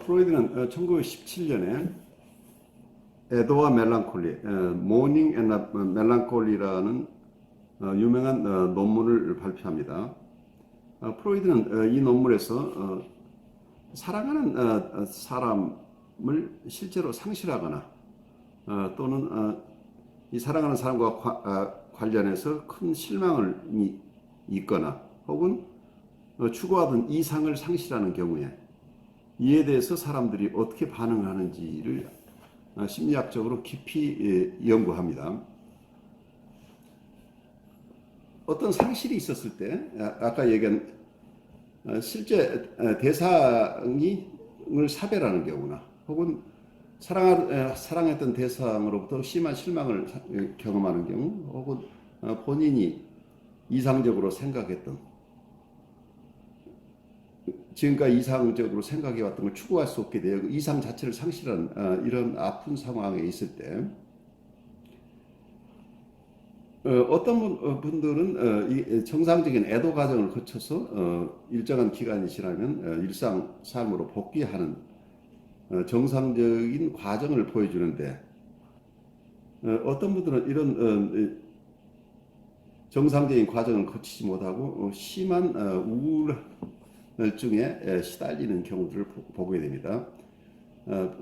프로이드는 1917년에 에도와 멜랑콜리, 모닝 앤 멜랑콜리라는 유명한 논문을 발표합니다. 프로이드는 이 논문에서 사랑하는 사람을 실제로 상실하거나 또는 이 사랑하는 사람과 관련해서 큰 실망을 있거나 혹은 추구하던 이상을 상실하는 경우에 이에 대해서 사람들이 어떻게 반응하는지를 심리학적으로 깊이 연구합니다. 어떤 상실이 있었을 때 아까 얘기한 실제 대상을 사별하는 경우나 혹은 사랑했던 대상으로부터 심한 실망을 경험하는 경우 혹은 본인이 이상적으로 생각했던 지금까지 이상적으로 생각해왔던 걸 추구할 수 없게 되어 이상 자체를 상실한 이런 아픈 상황에 있을 때 어떤 분들은 이 정상적인 애도 과정을 거쳐서 일정한 기간이 지나면 일상 삶으로 복귀하는 정상적인 과정을 보여주는데 어떤 분들은 이런 정상적인 과정을 거치지 못하고 심한 우울증에 시달리는 경우들을 보게 됩니다.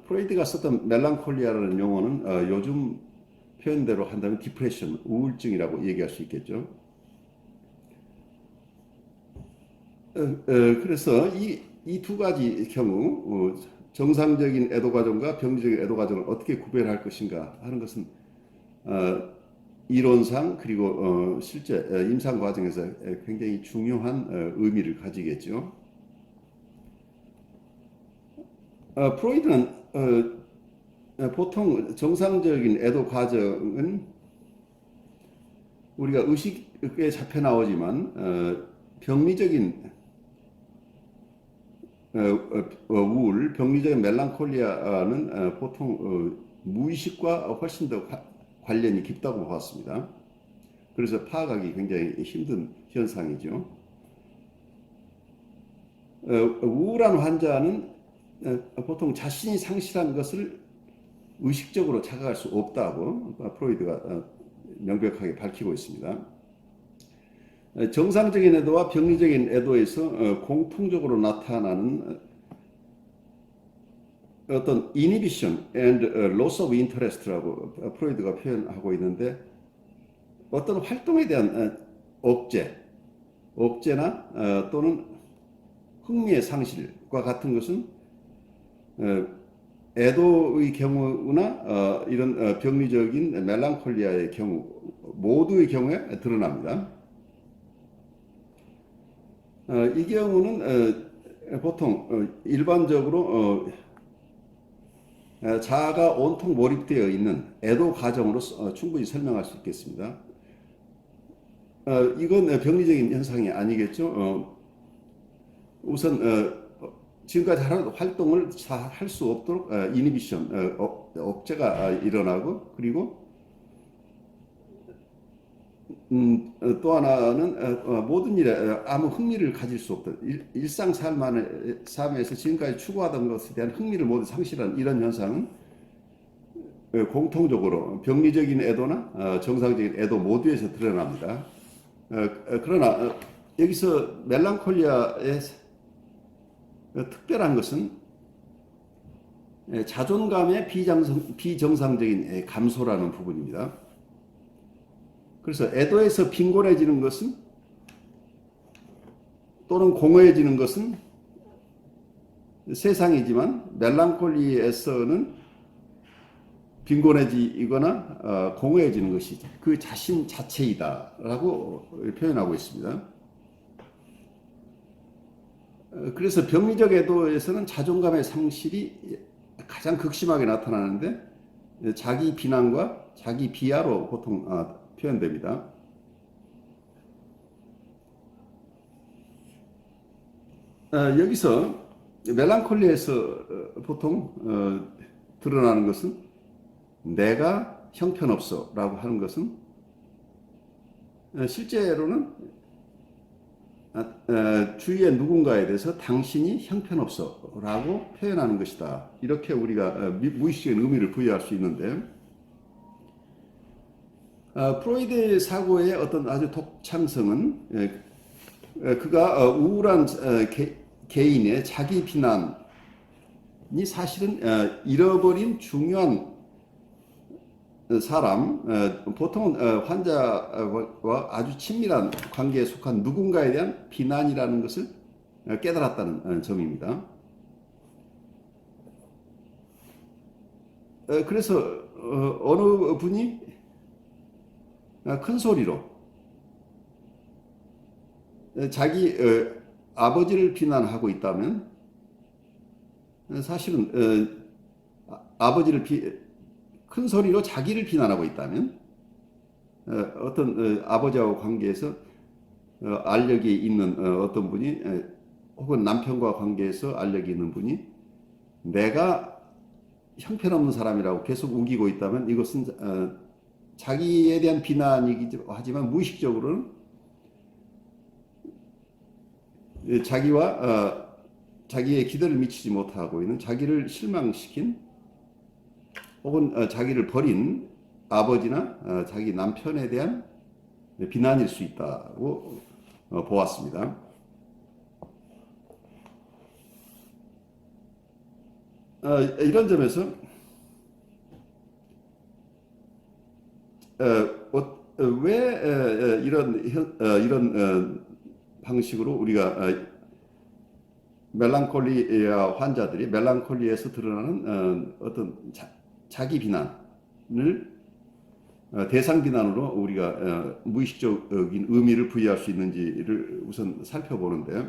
프로이드가 썼던 멜랑콜리아라는 용어는 요즘 표현대로 한다면 디프레션, 우울증이라고 얘기할 수 있겠죠. 그래서 이 두 가지 경우 정상적인 애도 과정과 병리적인 애도 과정을 어떻게 구별할 것인가 하는 것은 이론상 그리고 실제 임상 과정에서 굉장히 중요한 의미를 가지겠죠. 프로이드는 보통 정상적인 애도 과정은 우리가 의식에 잡혀 나오지만 병리적인 우울, 병리적인 멜랑콜리아는 보통 무의식과 훨씬 더 관련이 깊다고 보았습니다. 그래서 파악하기 굉장히 힘든 현상이죠. 우울한 환자는 보통 자신이 상실한 것을 의식적으로 자각할 수 없다고 프로이드가 명백하게 밝히고 있습니다. 정상적인 애도와 병리적인 애도에서 공통적으로 나타나는 어떤 inhibition and loss of interest라고 프로이드가 표현하고 있는데 어떤 활동에 대한 억제나 또는 흥미의 상실과 같은 것은 애도의 경우나 이런 병리적인 멜랑콜리아의 경우 모두의 경우에 드러납니다. 이 경우는 보통 일반적으로 자아가 온통 몰입되어 있는 애도 과정으로 충분히 설명할 수 있겠습니다. 이건 병리적인 현상이 아니겠죠. 우선 지금까지 하는 활동을 할 수 없도록 이니비션, 억제가 일어나고 그리고 또 하나는 모든 일에 아무 흥미를 가질 수 없던 일상 삶에서 지금까지 추구하던 것에 대한 흥미를 모두 상실한 이런 현상은 공통적으로 병리적인 애도나 정상적인 애도 모두에서 드러납니다. 그러나 여기서 멜랑콜리아의 특별한 것은 자존감의 비정상적인 감소라는 부분입니다. 그래서 애도에서 빈곤해지는 것은 또는 공허해지는 것은 세상이지만 멜랑콜리에서는 빈곤해지거나 공허해지는 것이 그 자신 자체이다라고 표현하고 있습니다. 그래서 병리적 애도에서는 자존감의 상실이 가장 극심하게 나타나는데 자기 비난과 자기 비하로 보통 표현됩니다. 여기서 멜랑콜리에서 보통 드러나는 것은 내가 형편없어 라고 하는 것은 실제로는 주위의 누군가에 대해서 당신이 형편없어라고 표현하는 것이다. 이렇게 우리가 무의식적인 의미를 부여할 수 있는데, 프로이드의 사고의 어떤 아주 독창성은 그가 우울한 개인의 자기 비난이 사실은 잃어버린 중요한 사람, 보통은 환자와 아주 친밀한 관계에 속한 누군가에 대한 비난이라는 것을 깨달았다는 점입니다. 그래서 어느 분이 큰 소리로 자기 아버지를 비난하고 있다면, 사실은 아버지를 큰 소리로 자기를 비난하고 있다면, 어떤 아버지하고 관계에서 알력이 있는 어떤 분이, 혹은 남편과 관계에서 알력이 있는 분이 내가 형편없는 사람이라고 계속 우기고 있다면, 이것은 자기에 대한 비난이기도 하지만 무의식적으로는 자기의 기대를 미치지 못하고 있는, 자기를 실망시킨 혹은 자기를 버린 아버지나 자기 남편에 대한 비난일 수 있다고 보았습니다. 이런 점에서 왜 이런 방식으로 우리가 멜랑콜리아 환자들이 멜랑콜리에서 드러나는 어떤 자기 비난을 대상 비난으로 우리가 무의식적인 의미를 부여할 수 있는지를 우선 살펴보는데,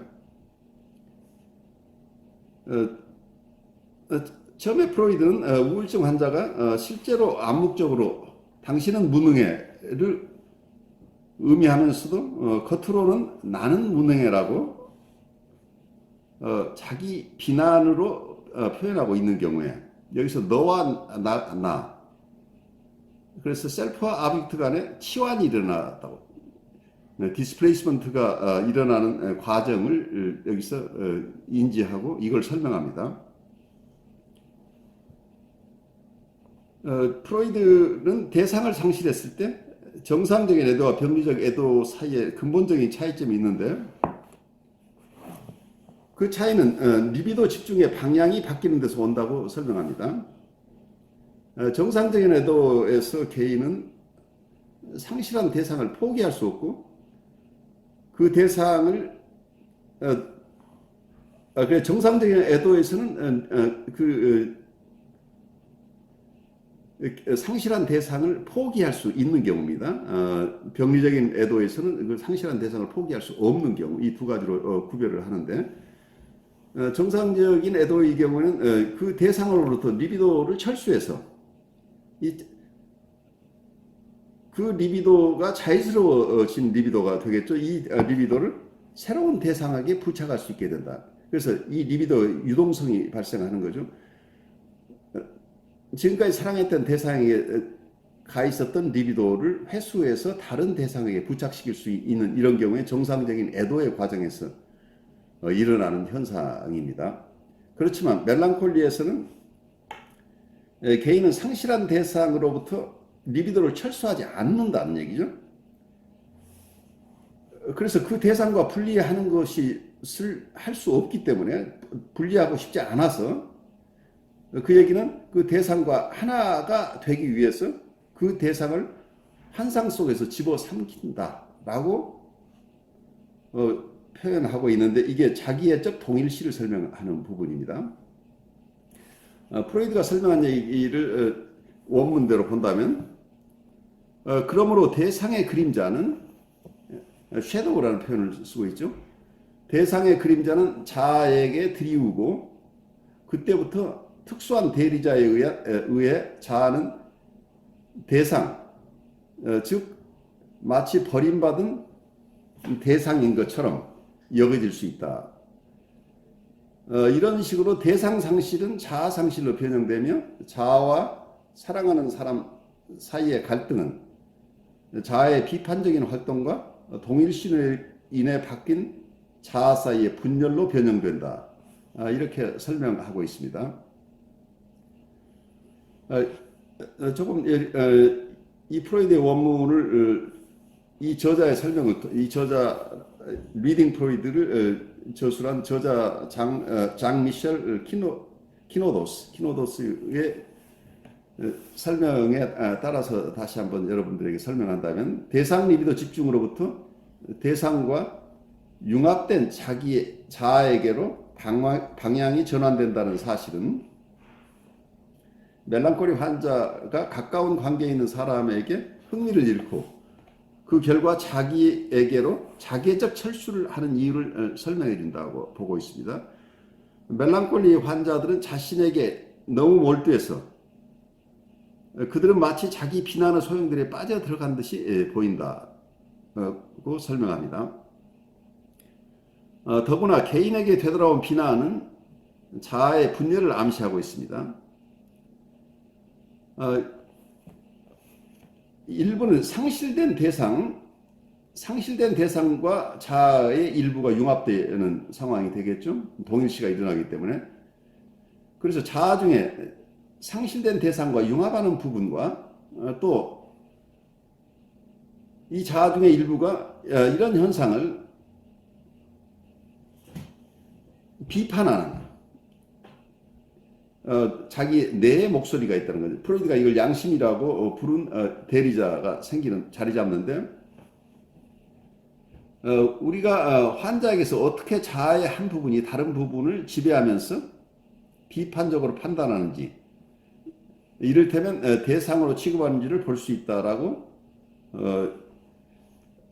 처음에 프로이드는 우울증 환자가 실제로 암묵적으로 당신은 무능해를 의미하면서도 겉으로는 나는 무능해라고 자기 비난으로 표현하고 있는 경우에, 여기서 너와 나, 그래서 셀프와 아비트 간에 치환이 일어났다고, 디스플레이스먼트가 일어나는 과정을 여기서 인지하고 이걸 설명합니다. 프로이드는 대상을 상실했을 때 정상적인 애도와 병리적 애도 사이에 근본적인 차이점이 있는데, 그 차이는 리비도 집중의 방향이 바뀌는 데서 온다고 설명합니다. 정상적인 애도에서 개인은 상실한 대상을 포기할 수 없고, 그 대상을 정상적인 애도에서는 상실한 대상을 포기할 수 있는 경우입니다. 병리적인 애도에서는 그 상실한 대상을 포기할 수 없는 경우, 이 두 가지로 구별을 하는데, 정상적인 애도의 경우는 그 대상으로부터 리비도를 철수해서 그 리비도가 자연스러워진 리비도가 되겠죠. 이 리비도를 새로운 대상에게 부착할 수 있게 된다. 그래서 이 리비도 유동성이 발생하는 거죠. 지금까지 사랑했던 대상에게 가 있었던 리비도를 회수해서 다른 대상에게 부착시킬 수 있는, 이런 경우에 정상적인 애도의 과정에서 일어나는 현상입니다. 그렇지만 멜랑콜리에서는 개인은 상실한 대상으로부터 리비도를 철수하지 않는다는 얘기죠. 그래서 그 대상과 분리하는 것을 할 수 없기 때문에, 분리하고 싶지 않아서, 그 얘기는 그 대상과 하나가 되기 위해서 그 대상을 환상 속에서 집어삼킨다라고 표현하고 있는데, 이게 자기애적 동일시를 설명하는 부분입니다. 프로이드가 설명한 얘기를 원문대로 본다면, 그러므로 대상의 그림자는 섀도우라는 표현을 쓰고 있죠. 대상의 그림자는 자아에게 드리우고, 그때부터 특수한 대리자에 의해 자아는 대상, 즉 마치 버림받은 대상인 것처럼 여겨질 수 있다. 이런 식으로 대상 상실은 자아 상실로 변형되며, 자아와 사랑하는 사람 사이의 갈등은 자아의 비판적인 활동과 동일신을 인해 바뀐 자아 사이의 분열로 변형된다. 이렇게 설명하고 있습니다. 조금 이 프로이드의 원문을 이 저자의 설명을 이 저자 리딩 프로이드를 저술한 저자 장 미셸 키노도스의 설명에 따라서 다시 한번 여러분들에게 설명한다면, 대상 리비도 집중으로부터 대상과 융합된 자기의 자아에게로 방향이 전환된다는 사실은 멜랑콜리 환자가 가까운 관계에 있는 사람에게 흥미를 잃고 그 결과 자기에게로 자기애적 철수를 하는 이유를 설명해 준다고 보고 있습니다. 멜랑콜리 환자들은 자신에게 너무 몰두해서 그들은 마치 자기 비난의 소용돌이에 빠져 들어간 듯이 보인다고 설명합니다. 더구나 개인에게 되돌아온 비난은 자아의 분열을 암시하고 있습니다. 일부는 상실된 대상과 자아의 일부가 융합되는 상황이 되겠죠. 동일시가 일어나기 때문에. 그래서 자아 중에 상실된 대상과 융합하는 부분과 또 이 자아 중의 일부가 이런 현상을 비판하는 자기 내 목소리가 있다는 거죠. 프로이드가 이걸 양심이라고 부른 대리자가 자리 잡는데, 우리가 환자에게서 어떻게 자아의 한 부분이 다른 부분을 지배하면서 비판적으로 판단하는지, 이를테면 대상으로 취급하는지를 볼 수 있다라고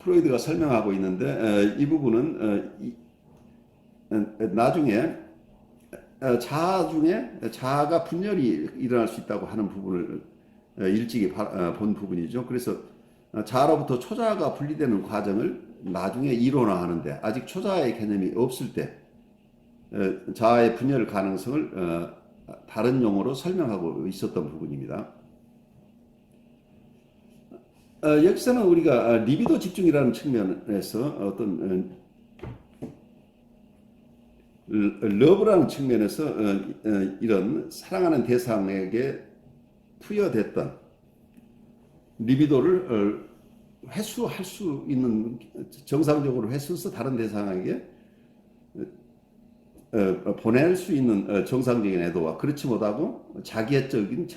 프로이드가 설명하고 있는데, 이 부분은 나중에 자아 중에 자아가 분열이 일어날 수 있다고 하는 부분을 일찍이 본 부분이죠. 그래서 자아로부터 초자아가 분리되는 과정을 나중에 이론화하는데, 아직 초자아의 개념이 없을 때 자아의 분열 가능성을 다른 용어로 설명하고 있었던 부분입니다. 여기서는 우리가 리비도 집중이라는 측면에서 어떤 러브라는 측면에서 이런 사랑하는 대상에게 투여됐던 리비도를 회수할 수 있는, 정상적으로 회수해서 다른 대상에게 보낼 수 있는 정상적인 애도와 그렇지 못하고 자기애적인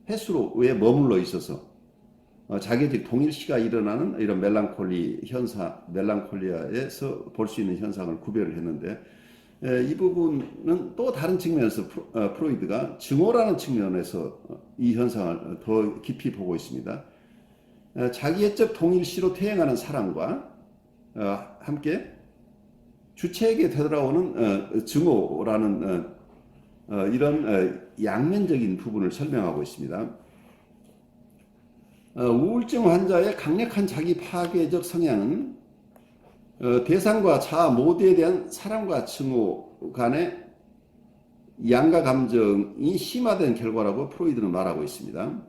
회수로에 머물러 있어서 자기애적 동일시가 일어나는 이런 멜랑콜리아에서 볼 수 있는 현상을 구별을 했는데, 이 부분은 또 다른 측면에서 프로이드가 증오라는 측면에서 이 현상을 더 깊이 보고 있습니다. 자기애적 동일시로 퇴행하는 사랑과 함께 주체에게 되돌아오는 증오라는 이런 양면적인 부분을 설명하고 있습니다. 우울증 환자의 강력한 자기 파괴적 성향은 대상과 자아 모두에 대한 사랑과 증오 간의 양가 감정이 심화된 결과라고 프로이드는 말하고 있습니다.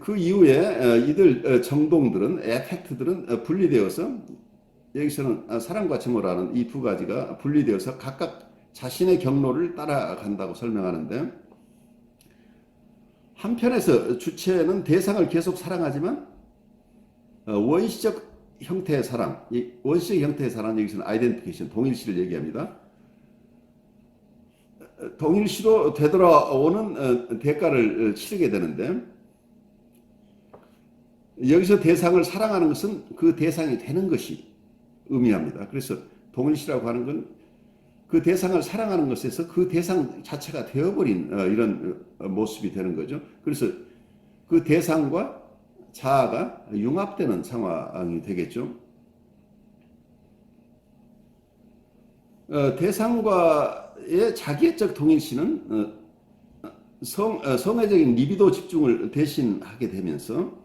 그 이후에 이들 정동들은, 에펙트들은 분리되어서, 여기서는 사랑과 증오라는 이 두 가지가 분리되어서 각각 자신의 경로를 따라간다고 설명하는데, 한편에서 주체는 대상을 계속 사랑하지만 원시적 형태의 사랑, 이 원시적 형태의 사랑, 여기서는 아이덴티피케이션, 동일시를 얘기합니다. 동일시로 되돌아오는 대가를 치르게 되는데, 여기서 대상을 사랑하는 것은 그 대상이 되는 것이 의미합니다. 그래서 동일시라고 하는 건 그 대상을 사랑하는 것에서 그 대상 자체가 되어버린 이런 모습이 되는 거죠. 그래서 그 대상과 자아가 융합되는 상황이 되겠죠. 대상과의 자기애적 동일시는 성애적인 리비도 집중을 대신하게 되면서,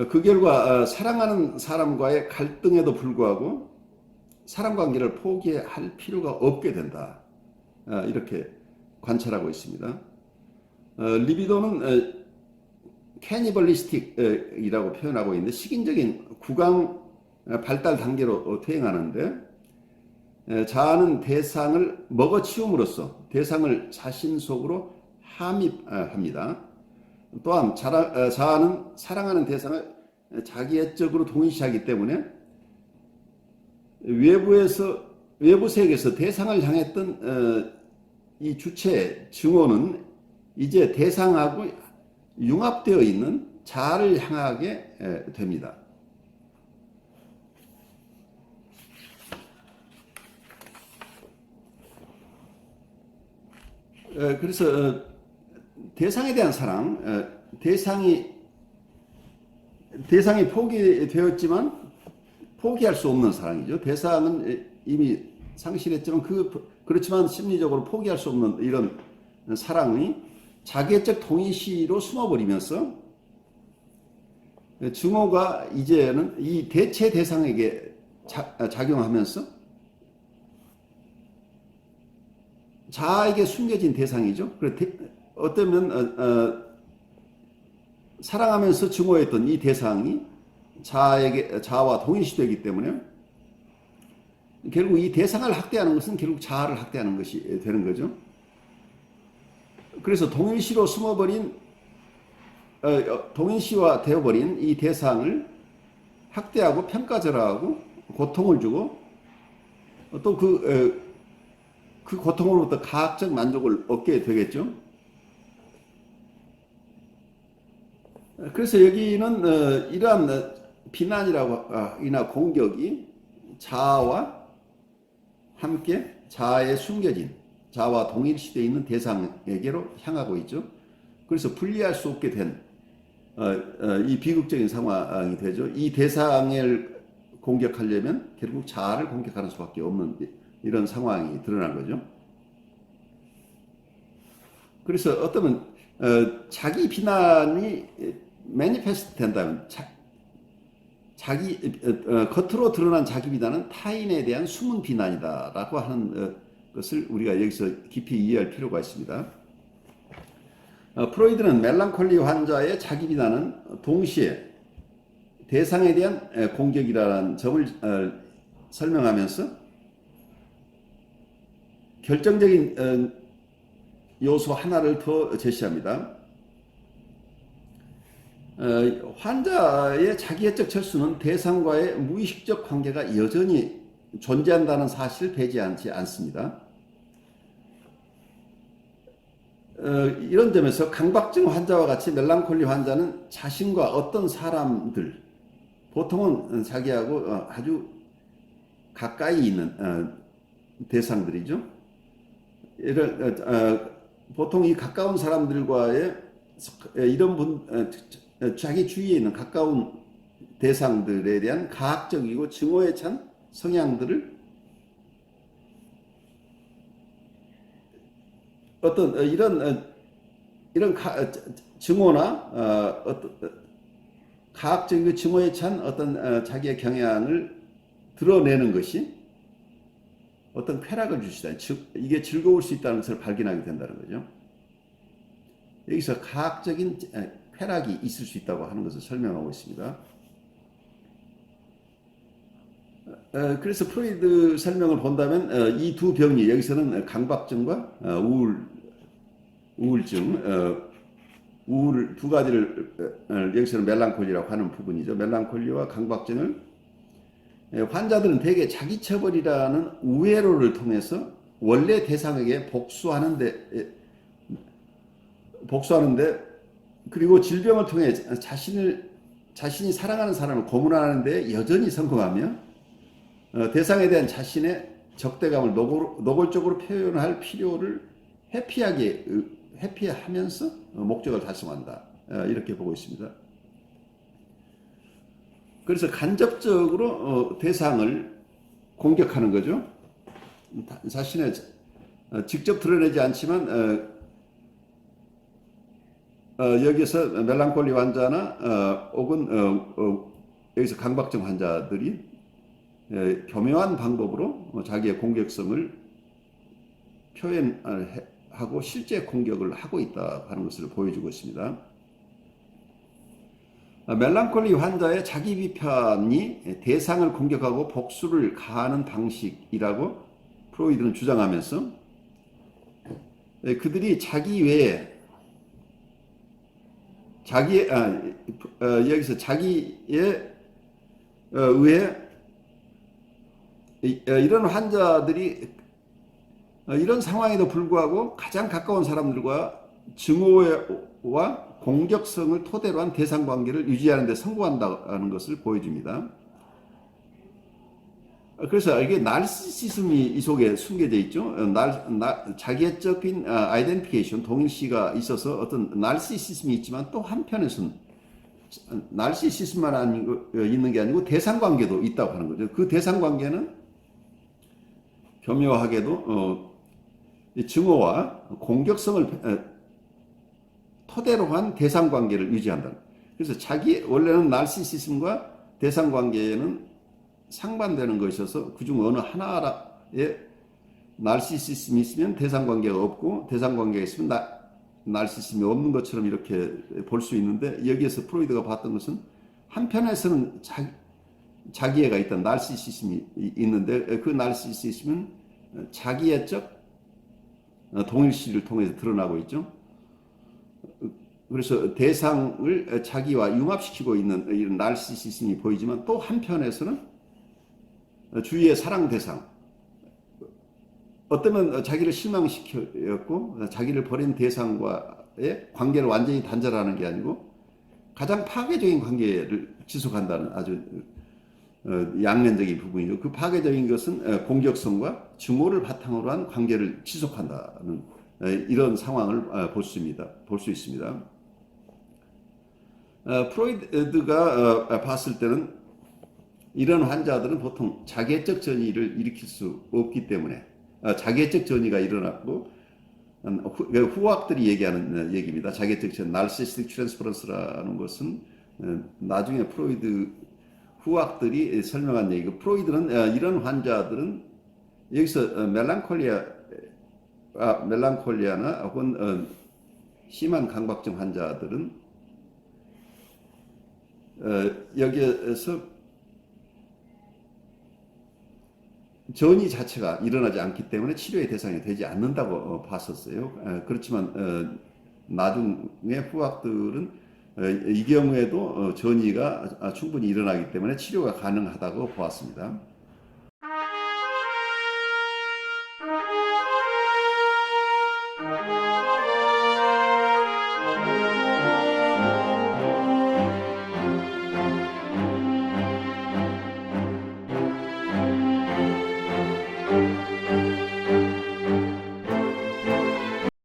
그 결과 사랑하는 사람과의 갈등에도 불구하고 사랑관계를 포기할 필요가 없게 된다. 이렇게 관찰하고 있습니다. 리비도는 캐니벌리스틱이라고 표현하고 있는데 식인적인 구강 발달 단계로 퇴행하는데 자아는 대상을 먹어치움으로써 대상을 자신 속으로 함입합니다. 또한 자아는 사랑하는 대상을 자기애적으로 동일시하기 때문에 외부 세계에서 대상을 향했던 이 주체 증오는 이제 대상하고 융합되어 있는 자아를 향하게 됩니다. 그래서 대상에 대한 사랑, 대상이 포기되었지만 포기할 수 없는 사랑이죠. 대상은 이미 상실했지만 그렇지만 심리적으로 포기할 수 없는 이런 사랑이 자기애적 동의시로 숨어버리면서 증오가 이제는 이 대체 대상에게 작용하면서 자아에게 숨겨진 대상이죠. 어쩌면 사랑하면서 증오했던 이 대상이 자아와 동일시되기 때문에 결국 이 대상을 학대하는 것은 결국 자아를 학대하는 것이 되는 거죠. 그래서 동일시로 숨어버린 동일시화 되어버린 이 대상을 학대하고 평가절하하고 고통을 주고 또 그 고통으로부터 가학적 만족을 얻게 되겠죠. 그래서 여기는 이러한 비난이나 공격이 자아와 함께 자아에 숨겨진 자아와 동일시되어 있는 대상에게로 향하고 있죠. 그래서 분리할 수 없게 된 이 비극적인 상황이 되죠. 이 대상을 공격하려면 결국 자아를 공격하는 수밖에 없는 이런 상황이 드러난 거죠. 그래서 어쩌면 자기 비난이 매니페스트 된다면 겉으로 드러난 자기 비난은 타인에 대한 숨은 비난이다라고 하는 것을 우리가 여기서 깊이 이해할 필요가 있습니다. 프로이드는 멜랑콜리 환자의 자기 비난은 동시에 대상에 대한 공격이라는 점을 설명하면서 결정적인 요소 하나를 더 제시합니다. 환자의 자기애적 철수는 대상과의 무의식적 관계가 여전히 존재한다는 사실을 배제하지 않습니다. 이런 점에서 강박증 환자와 같이 멜랑콜리 환자는 자신과 어떤 사람들, 보통은 자기하고 아주 가까이 있는 대상들이죠. 보통 이 가까운 사람들과의 자기 주위에 있는 가까운 대상들에 대한 가학적이고 증오에 찬 성향들을 어떤 이런 증오나 가학적이고 증오에 찬 어떤 자기의 경향을 드러내는 것이 어떤 쾌락을 줄 수 있다. 즉 이게 즐거울 수 있다는 것을 발견하게 된다는 거죠. 여기서 가학적인 쾌락이 있을 수 있다고 하는 것을 설명하고 있습니다. 그래서 프로이드 설명을 본다면 이 두 병이 여기서는 강박증과 우울증, 우울 두 가지를 여기서는 멜랑콜리라고 하는 부분이죠. 멜랑콜리와 강박증을 환자들은 대개 자기 처벌이라는 우회로를 통해서 원래 대상에게 복수하는데 그리고 질병을 통해 자신이 사랑하는 사람을 고문하는 데 여전히 성공하며 대상에 대한 자신의 적대감을 노골적으로 표현할 필요를 회피하면서 목적을 달성한다. 이렇게 보고 있습니다. 그래서 간접적으로 대상을 공격하는 거죠. 자신의 직접 드러내지 않지만 여기서 멜랑콜리 환자나 혹은 여기서 강박증 환자들이 교묘한 방법으로 자기의 공격성을 표현하고 실제 공격을 하고 있다 하는 것을 보여주고 있습니다. 멜랑콜리 환자의 자기 비판이 대상을 공격하고 복수를 가하는 방식이라고 프로이드는 주장하면서 그들이 자기 외에 여기서 자기에 의해 이런 환자들이 이런 상황에도 불구하고 가장 가까운 사람들과 증오와 공격성을 토대로 한 대상 관계를 유지하는 데 성공한다는 것을 보여줍니다. 그래서 이게 나르시시즘이 이 속에 숨겨져 있죠. 자기애적인 아이덴티피케이션, 동일시가 있어서 어떤 나르시시즘이 있지만 또 한편에서는 나르시시즘만 있는 게 아니고 대상 관계도 있다고 하는 거죠. 그 대상 관계는 교묘하게도 증오와 공격성을 토대로 한 대상 관계를 유지한다. 그래서 원래는 나르시시즘과 대상 관계는 상반되는 것이어서 그중 어느 하나에 나르시시즘이 있으면 대상 관계가 없고 대상 관계가 있으면 나르시시즘이 없는 것처럼 이렇게 볼 수 있는데, 여기에서 프로이드가 봤던 것은 한편에서는 자기애가 있던 나르시시즘이 있는데 그 나르시시즘은 자기애적 동일시를 통해서 드러나고 있죠. 그래서 대상을 자기와 융합시키고 있는 이런 나르시시즘이 보이지만 또 한편에서는 주위의 사랑 대상, 어쩌면 자기를 실망시켰고 자기를 버린 대상과의 관계를 완전히 단절하는 게 아니고 가장 파괴적인 관계를 지속한다는 아주 양면적인 부분이죠. 그 파괴적인 것은 공격성과 증오를 바탕으로 한 관계를 지속한다는 이런 상황을 볼 수 있습니다. 프로이드가 봤을 때는 이런 환자들은 보통 자기애적 전이를 일으킬 수 없기 때문에 자기애적 전이가 일어났고 후학들이 얘기하는 얘기입니다. 자기애적 전, 나르시스틱 트랜스퍼런스라는 것은 나중에 프로이드 후학들이 설명한 얘기고, 프로이드는 이런 환자들은 여기서 멜랑콜리아나 혹은 심한 강박증 환자들은 여기에서 전이 자체가 일어나지 않기 때문에 치료의 대상이 되지 않는다고 봤었어요. 그렇지만 나중에 후학들은 이 경우에도 전이가 충분히 일어나기 때문에 치료가 가능하다고 보았습니다.